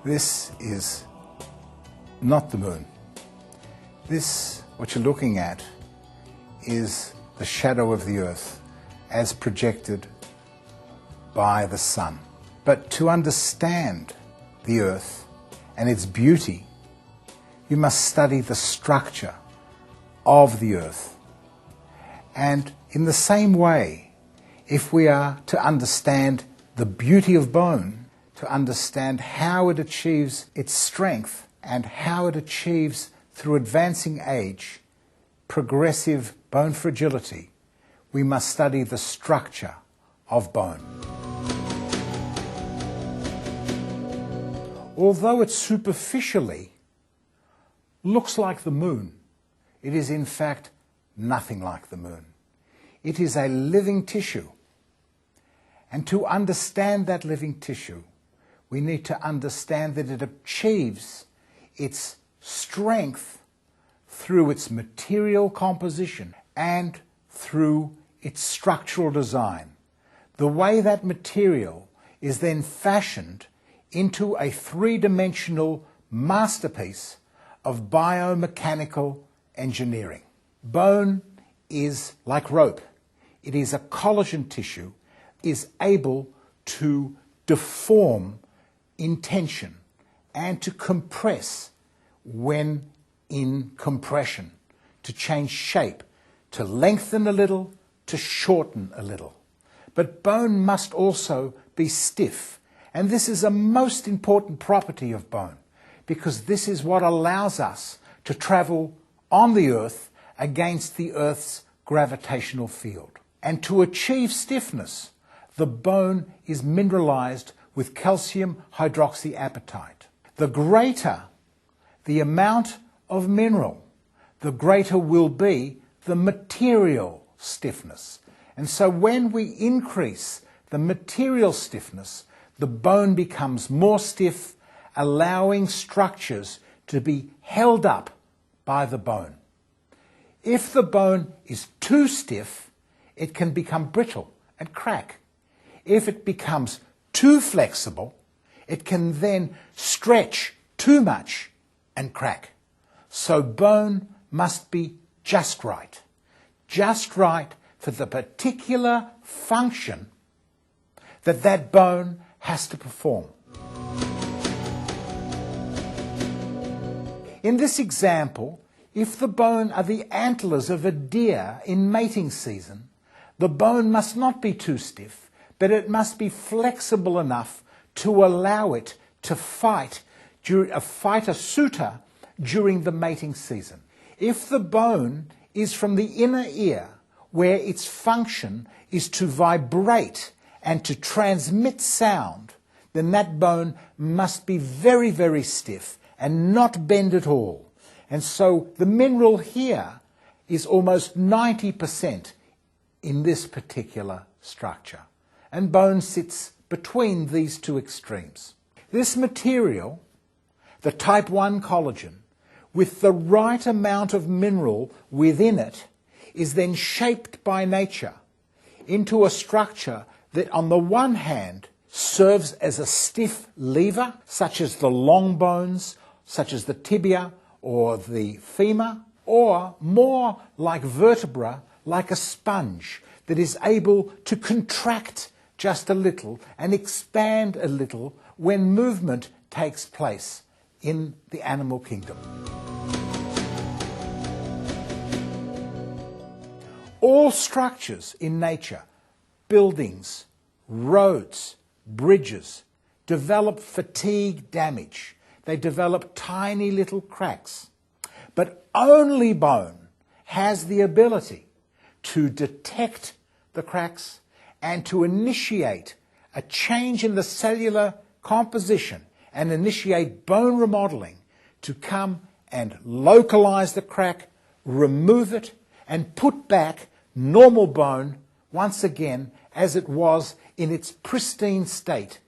This is not the moon. This, what you're looking at, is the shadow of the earth as projected by the sun. But to understand the earth and its beauty, you must study the structure of the earth. And in the same way, if we are to understand the beauty of bone, to understand how it achieves its strength and how it achieves, through advancing age, progressive bone fragility, we must study the structure of bone. Although it superficially looks like the moon, it is in fact nothing like the moon. It is a living tissue. And to understand that living tissue, we need to understand that it achieves its strength through its material composition and through its structural design. The way that material is then fashioned into a three-dimensional masterpiece of biomechanical engineering. Bone is like rope. It is a collagen tissue, is able to deform in tension and to compress when in compression, to change shape, to lengthen a little, to shorten a little. But bone must also be stiff, and this is a most important property of bone, because this is what allows us to travel on the earth against the earth's gravitational field. And to achieve stiffness, the bone is mineralized with calcium hydroxyapatite. The greater the amount of mineral, the greater will be the material stiffness. And so when we increase the material stiffness, the bone becomes more stiff, allowing structures to be held up by the bone. If the bone is too stiff, it can become brittle and crack. If it becomes too flexible, it can then stretch too much and crack. So bone must be just right for the particular function that that bone has to perform. In this example, if the bone are the antlers of a deer in mating season, the bone must not be too stiff, but it must be flexible enough to allow it to fight a suitor during the mating season. If the bone is from the inner ear, where its function is to vibrate and to transmit sound, then that bone must be very, very stiff and not bend at all. And so the mineral here is almost 90% in this particular structure. And bone sits between these two extremes. This material, the type 1 collagen, with the right amount of mineral within it, is then shaped by nature into a structure that on the one hand serves as a stiff lever, such as the long bones, such as the tibia or the femur, or more like vertebra, like a sponge that is able to contract just a little and expand a little when movement takes place in the animal kingdom. All structures in nature, buildings, roads, bridges, develop fatigue damage. They develop tiny little cracks. But only bone has the ability to detect the cracks and to initiate a change in the cellular composition and initiate bone remodeling to come and localize the crack, remove it, and put back normal bone once again as it was in its pristine state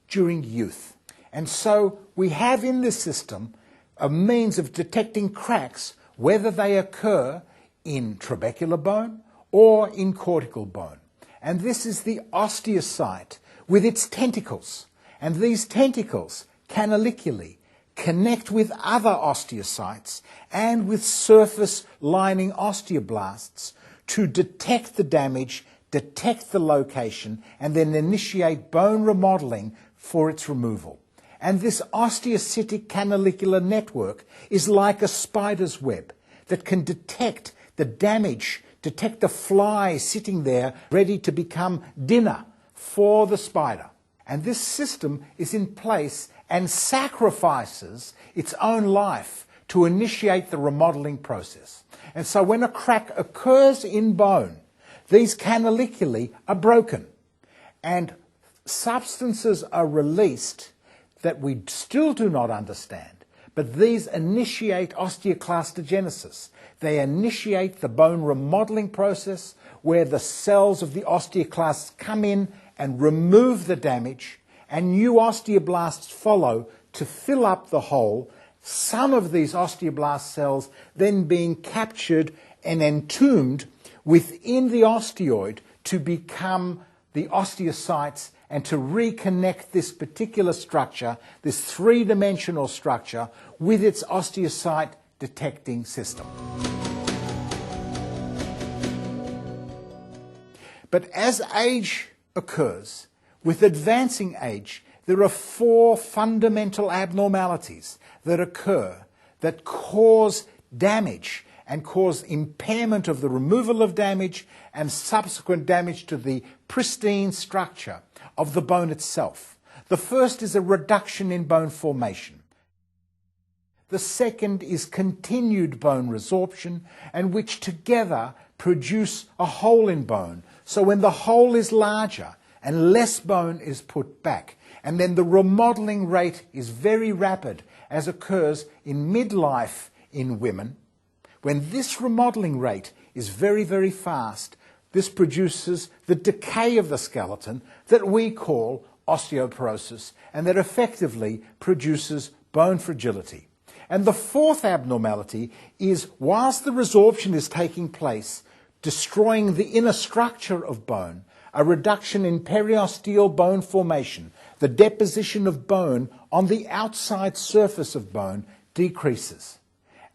during youth. And so we have in this system a means of detecting cracks, whether they occur in trabecular bone or in cortical bone. And this is the osteocyte with its tentacles. And these tentacles canaliculi connect with other osteocytes and with surface lining osteoblasts to detect the damage, detect the location, and then initiate bone remodeling for its removal. And this osteocytic canalicular network is like a spider's web that can detect the damage, detect the fly sitting there ready to become dinner for the spider. And this system is in place and sacrifices its own life to initiate the remodeling process. And so when a crack occurs in bone, these canaliculi are broken and substances are released that we still do not understand, but these initiate osteoclastogenesis. They initiate the bone remodeling process where the cells of the osteoclasts come in and remove the damage, and new osteoblasts follow to fill up the hole, some of these osteoblast cells then being captured and entombed within the osteoid to become the osteocytes and to reconnect this particular structure, this three-dimensional structure, with its osteocyte detecting system. But as age occurs, with advancing age, there are four fundamental abnormalities that occur that cause damage and cause impairment of the removal of damage and subsequent damage to the pristine structure of the bone itself. The first is a reduction in bone formation. The second is continued bone resorption, and which together produce a hole in bone. So when the hole is larger and less bone is put back, and then the remodeling rate is very rapid, as occurs in midlife in women. When this remodeling rate is very, very fast, this produces the decay of the skeleton that we call osteoporosis, and that effectively produces bone fragility. And the fourth abnormality is, whilst the resorption is taking place, destroying the inner structure of bone, a reduction in periosteal bone formation, the deposition of bone on the outside surface of bone, decreases.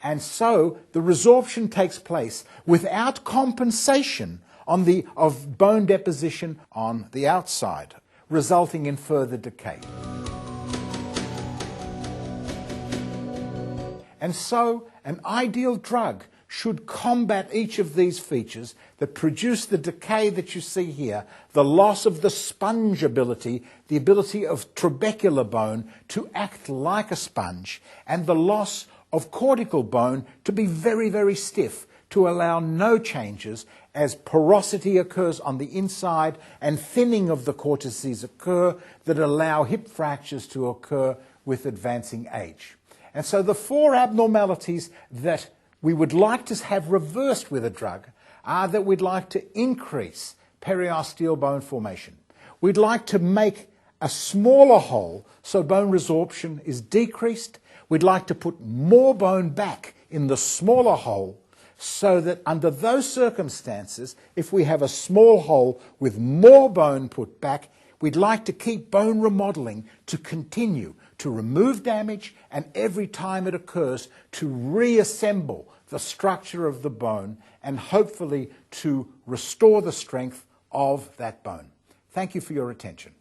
And so the resorption takes place without compensation of bone deposition on the outside, resulting in further decay. And so an ideal drug should combat each of these features that produce the decay that you see here, the loss of the sponge ability, the ability of trabecular bone to act like a sponge, and the loss of cortical bone to be very, very stiff, to allow no changes as porosity occurs on the inside and thinning of the cortices occur that allow hip fractures to occur with advancing age. And so the four abnormalities that we would like to have reversed with a drug are that we'd like to increase periosteal bone formation. We'd like to make a smaller hole so bone resorption is decreased. We'd like to put more bone back in the smaller hole so that under those circumstances, if we have a small hole with more bone put back, we'd like to keep bone remodeling to continue, to remove damage, and every time it occurs, to reassemble the structure of the bone and hopefully to restore the strength of that bone. Thank you for your attention.